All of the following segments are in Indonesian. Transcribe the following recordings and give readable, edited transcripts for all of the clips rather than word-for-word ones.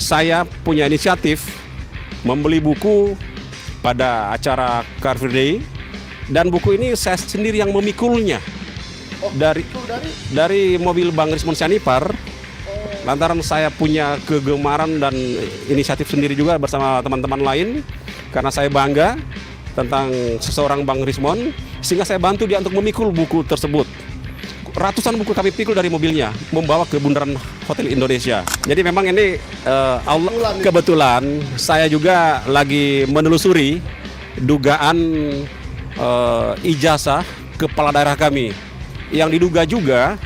saya punya inisiatif membeli buku pada acara Car Free Day, dan buku ini saya sendiri yang memikulnya dari mobil Bang Rismon Sianipar. Lantaran saya punya kegemaran dan inisiatif sendiri juga bersama teman-teman lain, karena saya bangga tentang seseorang Bang Rismon, sehingga saya bantu dia untuk memikul buku tersebut. Ratusan buku kami pikul dari mobilnya, membawa ke bundaran Hotel Indonesia. Jadi memang ini Allah kebetulan saya juga lagi menelusuri dugaan ijazah kepala daerah kami, yang diduga juga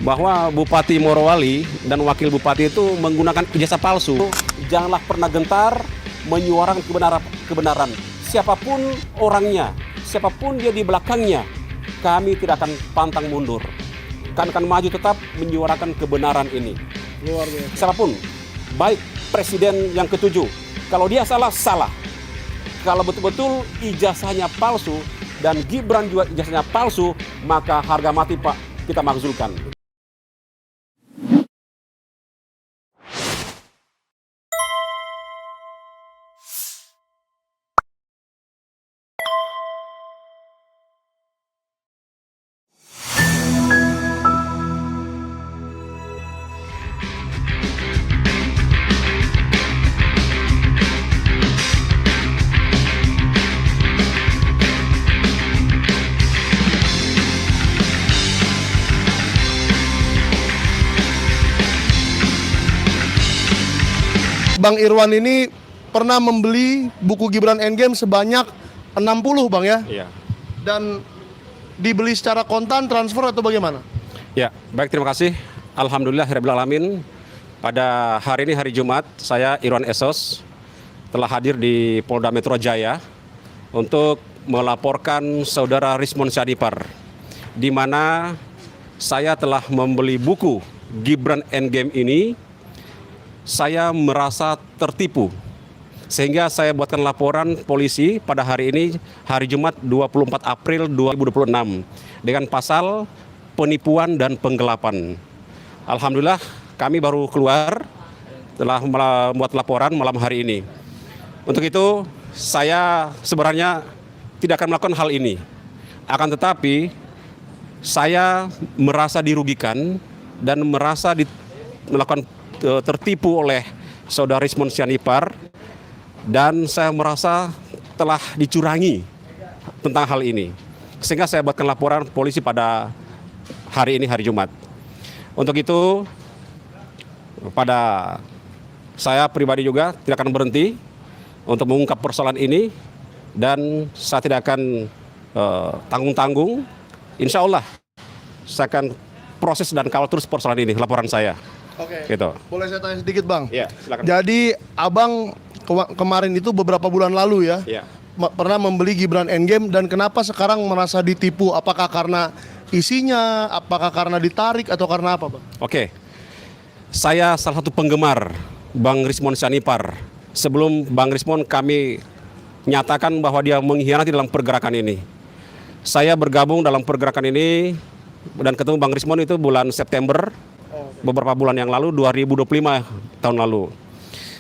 bahwa Bupati Morowali dan Wakil Bupati itu menggunakan ijazah palsu. Janganlah pernah gentar menyuarakan kebenaran. Siapapun orangnya, siapapun dia di belakangnya, kami tidak akan pantang mundur. Kami akan maju tetap menyuarakan kebenaran ini. Luar biasa. Siapapun, baik Presiden yang ke-7, kalau dia salah, salah. Kalau betul-betul ijazahnya palsu dan Gibran juga ijazahnya palsu, maka harga mati Pak kita makzulkan. Bang Irwan ini pernah membeli buku Gibran Endgame sebanyak 60 Bang ya? Iya. Dan dibeli secara kontan, transfer atau bagaimana? Ya, baik, terima kasih. Alhamdulillahirabbil alamin. Pada hari ini hari Jumat, saya Irwan Esos telah hadir di Polda Metro Jaya untuk melaporkan saudara Rismon Sianipar, di mana saya telah membeli buku Gibran Endgame ini. Saya merasa tertipu, sehingga saya buatkan laporan polisi pada hari ini, hari Jumat 24 April 2026, dengan pasal penipuan dan penggelapan. Alhamdulillah kami baru keluar telah membuat laporan malam hari ini. Untuk itu saya sebenarnya tidak akan melakukan hal ini. Akan tetapi saya merasa dirugikan dan merasa melakukan tertipu oleh saudara Rismon Sianipar, dan saya merasa telah dicurangi tentang hal ini, sehingga saya buatkan laporan polisi pada hari ini hari Jumat. Untuk itu pada saya pribadi juga tidak akan berhenti untuk mengungkap persoalan ini, dan saya tidak akan tanggung-tanggung. Insya Allah saya akan proses dan kawal terus persoalan ini, laporan saya. Oke. Gitu. Boleh saya tanya sedikit Bang? Ya, silakan. Jadi Abang kemarin itu beberapa bulan lalu ya, Ya. pernah membeli Gibran Endgame, dan kenapa sekarang merasa ditipu? Apakah karena isinya, apakah karena ditarik, atau karena apa Bang? Oke, saya salah satu penggemar Bang Rismon Sianipar. Sebelum Bang Rismon kami nyatakan bahwa dia mengkhianati dalam pergerakan ini. Saya bergabung dalam pergerakan ini dan ketemu Bang Rismon itu bulan September, beberapa bulan yang lalu, 2025 tahun lalu.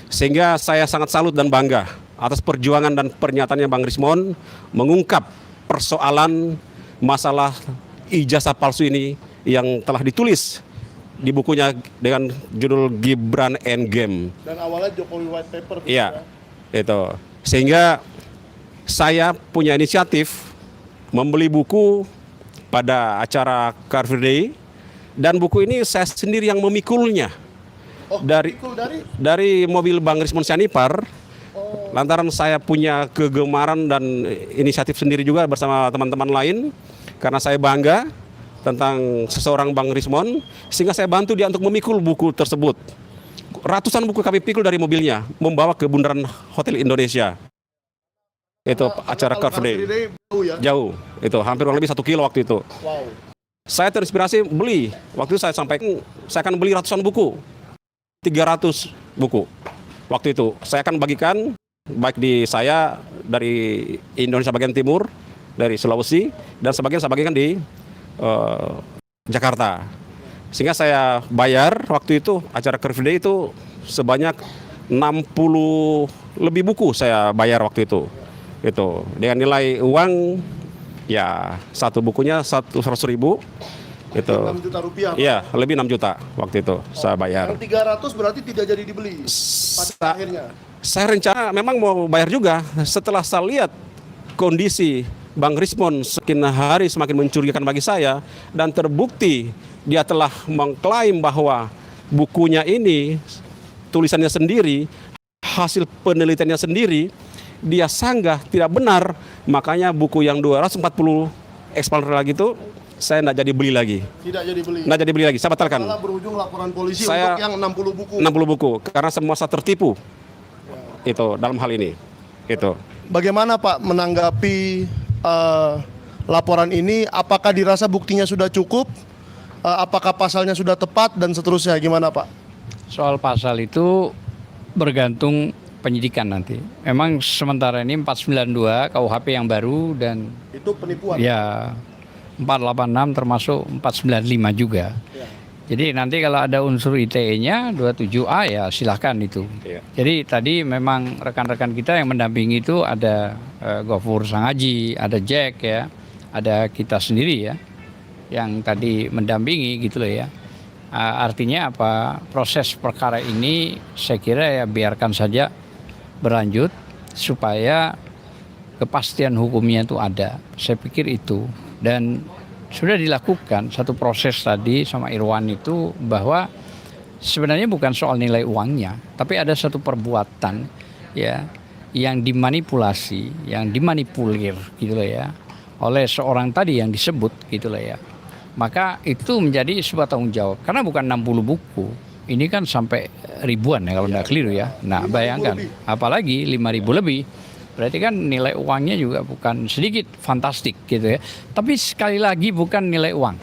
Sehingga saya sangat salut dan bangga atas perjuangan dan pernyataannya Bang Rismon mengungkap persoalan masalah ijazah palsu ini yang telah ditulis di bukunya dengan judul Gibran Endgame. Dan awalnya Jokowi White Paper. Iya, itu. Sehingga saya punya inisiatif membeli buku pada acara Car Free Day, dan buku ini saya sendiri yang memikulnya dari mobil Bang Rismon Sianipar. Lantaran saya punya kegemaran dan inisiatif sendiri juga bersama teman-teman lain, karena saya bangga tentang seseorang Bang Rismon, sehingga saya bantu dia untuk memikul buku tersebut. Ratusan buku kami pikul dari mobilnya, membawa ke bundaran Hotel Indonesia. Itu acara Car Free Day. Jauh, itu hampir lebih 1 kilo waktu itu. Wow. Saya terinspirasi beli. Waktu itu saya sampaikan, saya akan beli ratusan buku. 300 buku. Waktu itu saya akan bagikan, baik di saya dari Indonesia bagian timur, dari Sulawesi, dan sebagian saya bagikan di Jakarta. Sehingga saya bayar waktu itu acara Car Free Day itu sebanyak 60 lebih buku saya bayar waktu itu. Itu dengan nilai uang ya satu bukunya 100.000 itu. 6 juta rupiah. Iya, lebih 6 juta waktu itu saya bayar. Yang 300 berarti tidak jadi dibeli pada akhirnya. Saya rencana memang mau bayar juga. Setelah saya lihat kondisi Bang Rismon semakin mencurigakan bagi saya, dan terbukti dia telah mengklaim bahwa bukunya ini tulisannya sendiri, hasil penelitiannya sendiri, dia sanggah tidak benar. Makanya buku yang 240 ekspander lagi itu saya tidak jadi beli lagi. Tidak jadi beli. Nggak jadi beli lagi, saya batalkan. Malah berujung laporan polisi Saya untuk yang 60 buku. 60 buku, karena semua saya tertipu. Itu dalam hal ini. Itu. Bagaimana Pak menanggapi laporan ini? Apakah dirasa buktinya sudah cukup? Apakah pasalnya sudah tepat dan seterusnya? Gimana Pak? Soal pasal itu bergantung penyidikan nanti. Memang sementara ini 492 KUHP yang baru dan Itu penipuan. ya 486 termasuk 495 juga. Ya. Jadi nanti kalau ada unsur ITE-nya 27A ya silahkan itu. Iya. Jadi tadi memang rekan-rekan kita yang mendampingi itu ada Gofur Sangaji, ada Jack ya, ada kita sendiri ya yang tadi mendampingi gitu loh ya. Artinya apa? Proses perkara ini saya kira ya biarkan saja berlanjut supaya kepastian hukumnya itu ada. Saya pikir itu, dan sudah dilakukan satu proses tadi sama Irwan itu bahwa sebenarnya bukan soal nilai uangnya, tapi ada satu perbuatan ya yang dimanipulasi, yang dimanipulir gitu loh ya oleh seorang tadi yang disebut gitu loh ya. Maka itu menjadi sebuah tanggung jawab karena bukan 60 buku. Ini kan sampai ribuan ya kalau tidak keliru ya. Nah, bayangkan apalagi 5.000 lebih. Berarti kan nilai uangnya juga bukan sedikit, fantastik gitu ya. Tapi sekali lagi bukan nilai uang.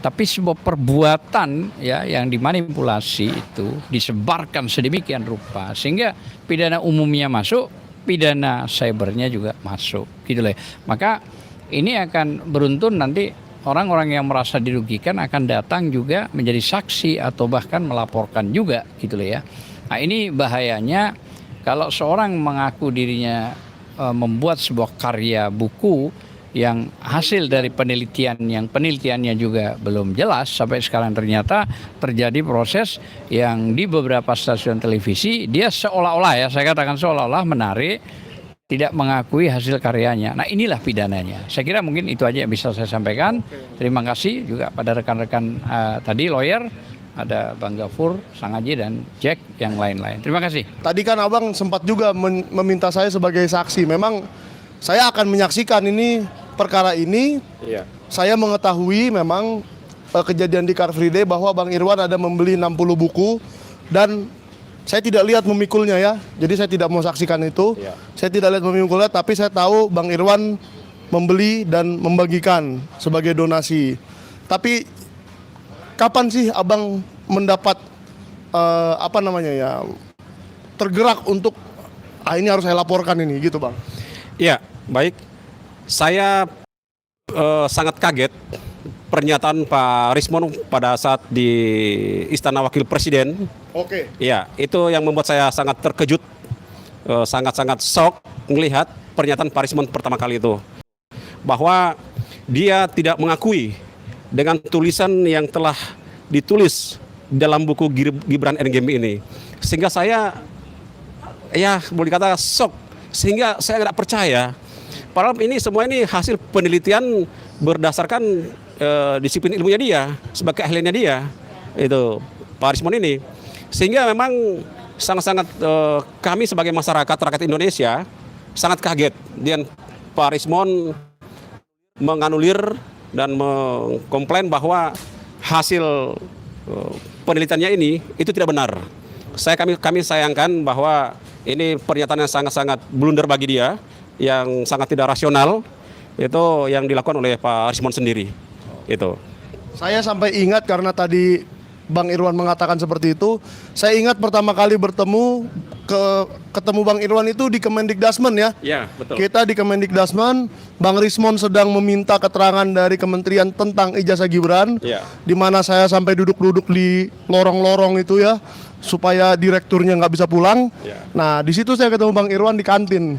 Tapi sebuah perbuatan ya yang dimanipulasi itu disebarkan sedemikian rupa sehingga pidana umumnya masuk, pidana cybernya juga masuk gitu loh. Maka ini akan beruntun nanti orang-orang yang merasa dirugikan akan datang juga menjadi saksi atau bahkan melaporkan juga gitu loh ya. Nah, ini bahayanya kalau seorang mengaku dirinya membuat sebuah karya buku yang hasil dari penelitian yang penelitiannya juga belum jelas sampai sekarang, ternyata terjadi proses yang di beberapa stasiun televisi dia seolah-olah ya, saya katakan seolah-olah menarik, tidak mengakui hasil karyanya. Nah, inilah pidananya. Saya kira mungkin itu aja yang bisa saya sampaikan. Terima kasih juga pada rekan-rekan tadi lawyer, ada Bang Gafur, Sangaji, dan Jack yang lain-lain. Terima kasih. Tadi kan Abang sempat juga meminta saya sebagai saksi. Memang saya akan menyaksikan ini perkara ini. Iya. Saya mengetahui memang kejadian di Car Free Day bahwa Bang Irwan ada membeli 60 buku dan saya tidak lihat memikulnya ya. Jadi saya tidak mau saksikan itu. Iya. Saya tidak lihat memikulnya, tapi saya tahu Bang Irwan membeli dan membagikan sebagai donasi. Tapi kapan sih Abang mendapat tergerak untuk ini harus saya laporkan ini gitu Bang? Iya, baik. Saya sangat kaget pernyataan Pak Rismon pada saat di Istana Wakil Presiden. Oke. Iya, itu yang membuat saya sangat terkejut, sangat-sangat shock melihat pernyataan Pak Rismon pertama kali itu. Bahwa dia tidak mengakui dengan tulisan yang telah ditulis dalam buku Gibran Endgame ini. Sehingga saya, ya boleh dikata shock. Sehingga saya tidak percaya. Padahal ini semua ini hasil penelitian berdasarkan disiplin ilmunya dia, sebagai ahlinya dia, itu Pak Rismon ini. Sehingga memang sangat-sangat kami sebagai masyarakat rakyat Indonesia sangat kaget dengan Pak Rismon menganulir dan mengkomplain bahwa hasil penelitiannya ini itu tidak benar. Kami sayangkan bahwa ini pernyataan yang sangat-sangat blunder bagi dia, yang sangat tidak rasional, itu yang dilakukan oleh Pak Rismon sendiri. Itu. Saya sampai ingat karena tadi Bang Irwan mengatakan seperti itu. Saya ingat pertama kali bertemu ketemu Bang Irwan itu di Kemendikdasmen ya. Ya, betul. Kita di Kemendikdasmen, Bang Rismon sedang meminta keterangan dari kementerian tentang ijazah Gibran. Ya. Di mana saya sampai duduk-duduk di lorong-lorong itu ya, supaya direkturnya nggak bisa pulang. Ya. Nah, di situ saya ketemu Bang Irwan di kantin.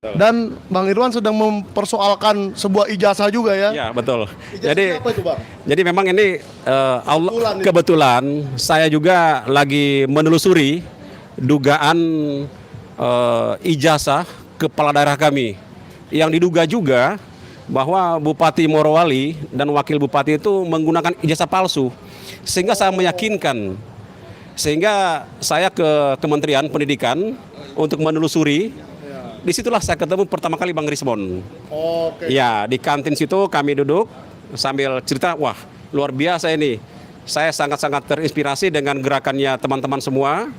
Dan Bang Irwan sedang mempersoalkan sebuah ijazah juga ya. Ya, betul. Ijazahnya apa itu, Bang? Jadi memang ini kebetulan saya juga lagi menelusuri dugaan ijazah kepala daerah kami yang diduga juga bahwa Bupati Morowali dan Wakil Bupati itu menggunakan ijazah palsu, sehingga saya meyakinkan, sehingga saya ke Kementerian Pendidikan untuk menelusuri. Disitulah saya ketemu pertama kali Bang Rismon. Oke. Ya, di kantin situ kami duduk sambil cerita, wah luar biasa ini. Saya sangat-sangat terinspirasi dengan gerakannya teman-teman semua,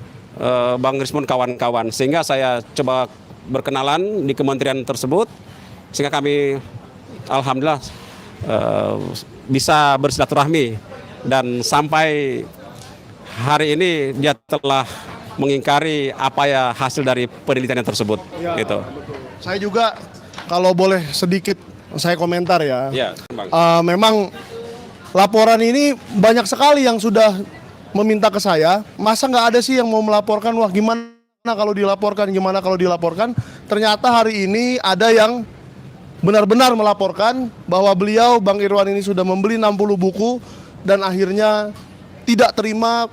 Bang Rismon kawan-kawan. Sehingga saya coba berkenalan di kementerian tersebut, sehingga kami alhamdulillah bisa bersilaturahmi. Dan sampai hari ini dia telah mengingkari apa ya hasil dari penelitian tersebut. Ya, gitu. betul. Saya juga kalau boleh sedikit saya komentar ya. Ya, Bang. Memang laporan ini banyak sekali yang sudah meminta ke saya. Masa nggak ada sih yang mau melaporkan? Wah, gimana kalau dilaporkan? Gimana kalau dilaporkan? Ternyata hari ini ada yang benar-benar melaporkan bahwa beliau Bang Irwan ini sudah membeli 60 buku dan akhirnya tidak terima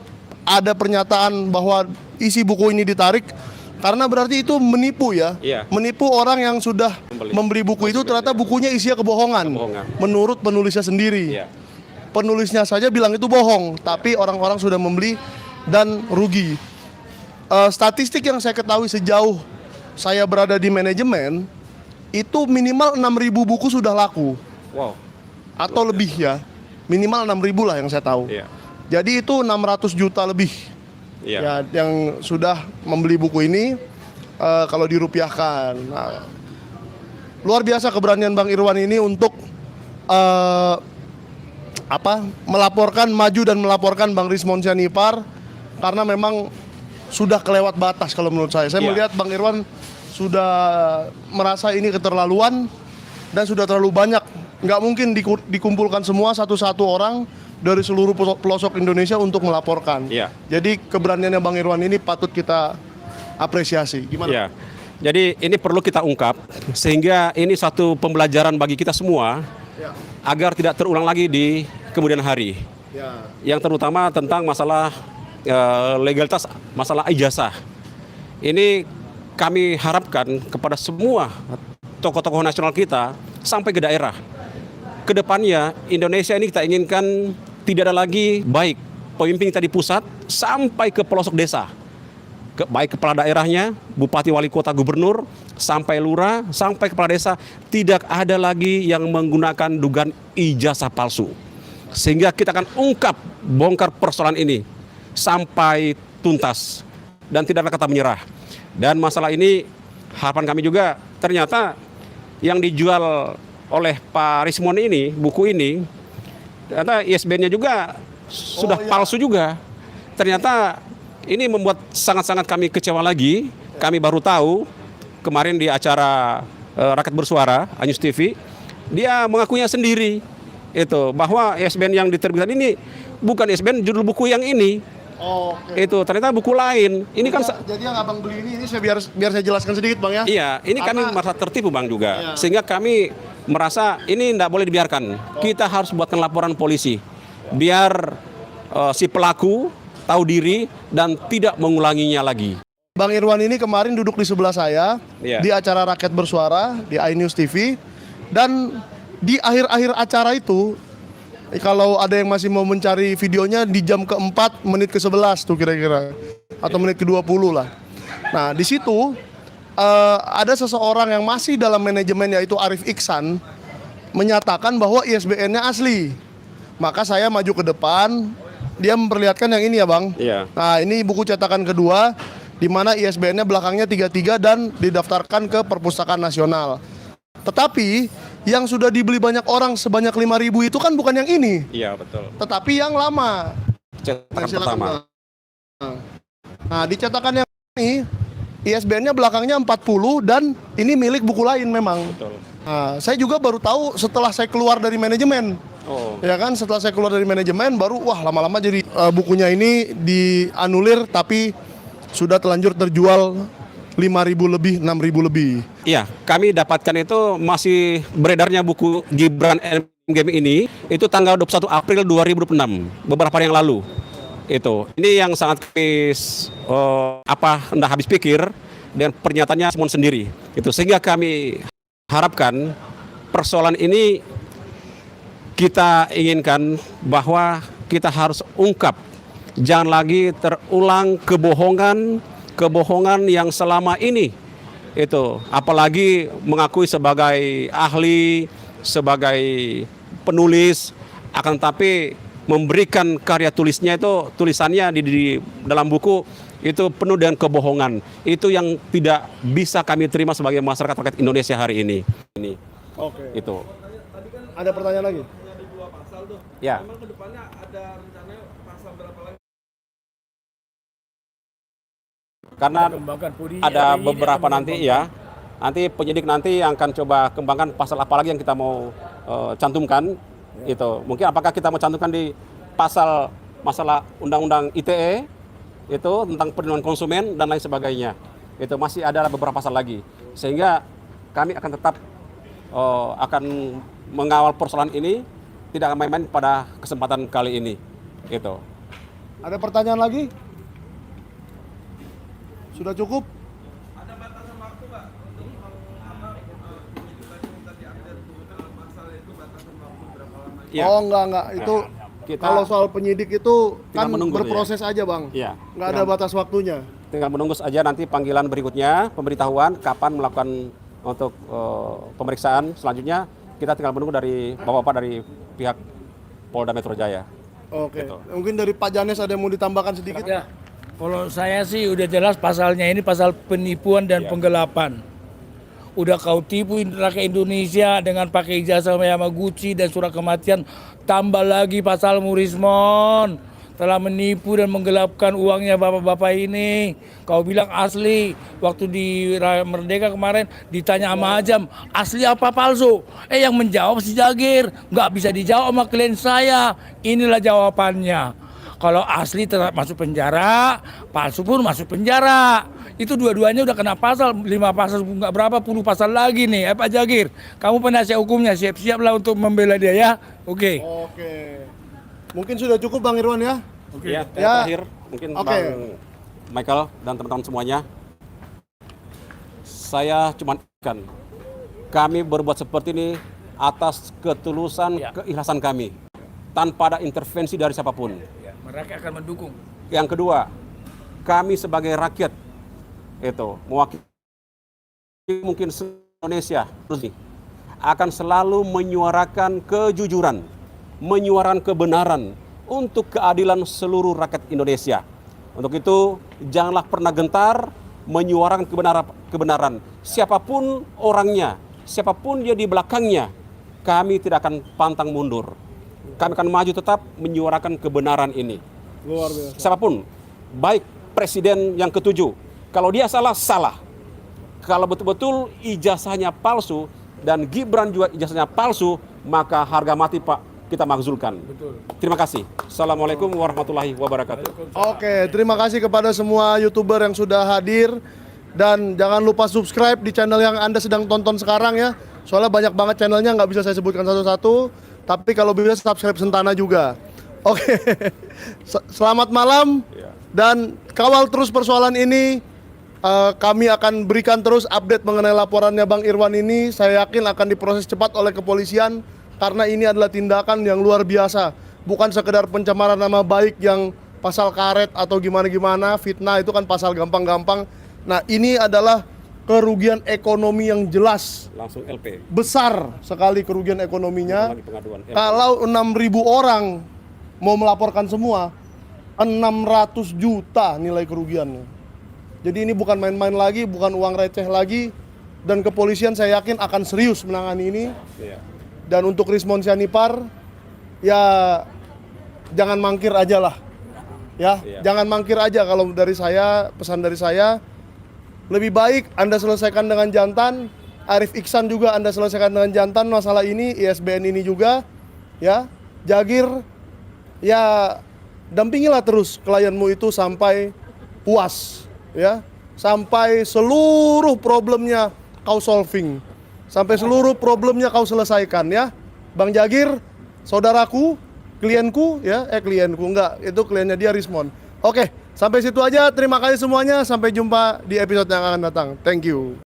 ada pernyataan bahwa isi buku ini ditarik, karena berarti itu menipu ya. Iya. Menipu orang yang sudah membeli buku itu, ternyata bukunya isinya kebohongan. Menurut penulisnya sendiri. Iya. Penulisnya saja bilang itu bohong, tapi orang-orang sudah membeli dan rugi. Statistik yang saya ketahui sejauh saya berada di manajemen, itu minimal 6.000 buku sudah laku. Wow. Atau lebih ya. Minimal 6.000 lah yang saya tahu. Iya. Jadi itu 600 juta lebih. Iya. Ya, yang sudah membeli buku ini kalau dirupiahkan. Nah, luar biasa keberanian Bang Irwan ini untuk melaporkan, maju dan melaporkan Bang Rismon Sianipar, karena memang sudah kelewat batas kalau menurut saya. Saya melihat Bang Irwan sudah merasa ini keterlaluan dan sudah terlalu banyak. Nggak mungkin dikumpulkan semua satu-satu orang dari seluruh pelosok Indonesia untuk melaporkan. Iya. Jadi keberaniannya Bang Irwan ini patut kita apresiasi. Gimana? Ya. Jadi ini perlu kita ungkap sehingga ini satu pembelajaran bagi kita semua Ya. agar tidak terulang lagi di kemudian hari. Ya. Yang terutama tentang masalah legalitas, masalah ijazah. Ini kami harapkan kepada semua tokoh-tokoh nasional kita sampai ke daerah. Kedepannya Indonesia ini kita inginkan tidak ada lagi baik pemimpin kita di pusat sampai ke pelosok desa. Baik kepala daerahnya, bupati, wali kota, gubernur, sampai lurah, sampai kepala desa, tidak ada lagi yang menggunakan dugaan ijazah palsu. Sehingga kita akan bongkar persoalan ini sampai tuntas dan tidak ada kata menyerah. Dan masalah ini harapan kami juga ternyata yang dijual oleh Pak Rismon ini, buku ini, ternyata ISBN-nya juga sudah palsu juga. Ternyata ini membuat sangat-sangat kami kecewa lagi. Kami baru tahu kemarin di acara Rakyat Bersuara, Anyus TV, dia mengakuinya sendiri itu bahwa ISBN yang diterbitkan ini bukan ISBN judul buku yang ini. Oke. Itu ternyata buku lain. Ini kan Jadi yang Abang beli ini saya biar saya jelaskan sedikit Bang ya. iya, ini Karena- kami merasa tertipu Bang juga. Iya. Sehingga kami merasa ini tidak boleh dibiarkan. Kita harus buatkan laporan polisi biar si pelaku tahu diri dan tidak mengulanginya lagi. Bang Irwan ini kemarin duduk di sebelah saya Iya. di acara Rakyat Bersuara di iNews TV, dan di akhir-akhir acara itu kalau ada yang masih mau mencari videonya di jam keempat menit ke-11 tuh kira-kira, atau menit ke-20 lah. Nah di situ ada seseorang yang masih dalam manajemen, yaitu Arif Iksan, menyatakan bahwa ISBN-nya asli. Maka saya maju ke depan, dia memperlihatkan yang ini ya Bang. Iya. Nah ini buku cetakan kedua, di mana ISBN-nya belakangnya 33 dan didaftarkan ke Perpustakaan Nasional. Tetapi yang sudah dibeli banyak orang sebanyak 5.000 itu kan bukan yang ini, Iya, betul. tetapi yang lama. Cetakan Silakan, pertama. Bang. Nah di cetakan yang ini ISBN-nya belakangnya 40 dan ini milik buku lain memang. Betul. Nah, saya juga baru tahu setelah saya keluar dari manajemen. Oh. Ya kan, setelah saya keluar dari manajemen baru wah lama-lama jadi bukunya ini dianulir tapi sudah telanjur terjual 5.000 lebih, 6.000 lebih. Iya, kami dapatkan itu masih beredarnya buku Gibran Game ini itu tanggal 21 April 2006, beberapa hari yang lalu. Itu. Ini yang sangat kami hendak habis pikir dengan pernyataannya Simon sendiri. Itu sehingga kami harapkan persoalan ini kita inginkan bahwa kita harus ungkap, jangan lagi terulang kebohongan yang selama ini itu, apalagi mengakui sebagai ahli, sebagai penulis, akan tapi memberikan karya tulisannya di dalam buku itu penuh dengan kebohongan. Itu yang tidak bisa kami terima sebagai masyarakat rakyat Indonesia hari ini. Oke. Itu. Ada pertanyaan lagi? Ya. Karena ada beberapa nanti ya. Nanti penyidik nanti yang akan coba kembangkan pasal apa lagi yang kita mau cantumkan. Itu mungkin apakah kita mau cantumkan di pasal masalah undang-undang ITE itu tentang perlindungan konsumen dan lain sebagainya. Itu masih ada beberapa pasal lagi, sehingga kami akan tetap akan mengawal persoalan ini, tidak akan main-main pada kesempatan kali ini. Gitu. Ada pertanyaan lagi? Sudah cukup? Ya. Oh enggak itu kalau soal penyidik itu kan menunggu, berproses aja Bang. Iya. Nggak ada batas waktunya. Tinggal menunggu saja nanti panggilan berikutnya, pemberitahuan kapan melakukan untuk pemeriksaan selanjutnya. Kita tinggal menunggu dari Bapak-bapak dari pihak Polda Metro Jaya. Oke. Gitu. Mungkin dari Pak Janes ada yang mau ditambahkan sedikit? Ya, kalau saya sih udah jelas pasalnya ini pasal penipuan dan penggelapan. Udah kau tipu rakyat Indonesia dengan pakai ijazah Yamaguchi dan surat kematian, tambah lagi pasal Murismon telah menipu dan menggelapkan uangnya bapak-bapak ini. Kau bilang asli, waktu di Raya Merdeka kemarin ditanya sama Ajam, asli apa palsu? Yang menjawab si Jagir, nggak bisa dijawab sama klien saya. Inilah jawabannya. Kalau asli tetap masuk penjara, palsu pun masuk penjara. Itu dua-duanya udah kena pasal, 5 pasal, nggak berapa puluh pasal lagi nih. Pak Jagir, kamu penasihat hukumnya, siap-siaplah untuk membela dia ya. Oke. Oke. Mungkin sudah cukup Bang Irwan ya? Ya, Ya. terakhir mungkin Oke. Bang Michael dan teman-teman semuanya. Saya cuma ikan. Kami berbuat seperti ini atas ketulusan, keikhlasan kami. Tanpa ada intervensi dari siapapun. Ya, mereka akan mendukung. Yang kedua, kami sebagai rakyat itu mewakili mungkin Indonesia akan selalu menyuarakan kejujuran, menyuarakan kebenaran untuk keadilan seluruh rakyat Indonesia. Untuk itu, janganlah pernah gentar menyuarakan kebenaran. Siapapun orangnya, siapapun dia di belakangnya, kami tidak akan pantang mundur. Kami akan maju tetap menyuarakan kebenaran ini. Luar biasa. Siapapun, baik presiden yang ke-7, kalau dia salah, salah. Kalau betul-betul ijazahnya palsu dan Gibran juga ijazahnya palsu, maka harga mati Pak kita makzulkan. Betul. Terima kasih. Assalamualaikum warahmatullahi wabarakatuh. Oke, terima kasih kepada semua YouTuber yang sudah hadir. Dan jangan lupa subscribe di channel yang Anda sedang tonton sekarang ya. Soalnya banyak banget channelnya, nggak bisa saya sebutkan satu-satu. Tapi kalau bisa subscribe Sentana juga. Oke, selamat malam. Dan kawal terus persoalan ini. Kami akan berikan terus update mengenai laporannya Bang Irwan ini. Saya yakin akan diproses cepat oleh kepolisian. Karena ini adalah tindakan yang luar biasa. Bukan sekedar pencemaran nama baik yang pasal karet atau gimana-gimana. Fitnah itu kan pasal gampang-gampang. Nah ini adalah kerugian ekonomi yang jelas. Langsung LP. Besar sekali kerugian ekonominya. Lagi pengaduan. LP. Kalau 6.000 orang mau melaporkan semua, 600 juta nilai kerugiannya. Jadi ini bukan main-main lagi, bukan uang receh lagi. Dan kepolisian saya yakin akan serius menangani ini. Iya. Dan untuk Rismon Sianipar, ya jangan mangkir aja lah. Ya, Iya. jangan mangkir aja. Kalau dari saya, pesan dari saya, lebih baik Anda selesaikan dengan jantan. Arif Iksan juga Anda selesaikan dengan jantan masalah ini, ISBN ini juga, ya. Jagir, ya dampingilah terus klienmu itu sampai puas, ya. Sampai seluruh problemnya kau solving. Sampai seluruh problemnya kau selesaikan, ya. Bang Jagir, saudaraku, klienku, ya. Klienku enggak, itu kliennya dia, Rismon. Oke, sampai situ aja. Terima kasih semuanya. Sampai jumpa di episode yang akan datang. Thank you.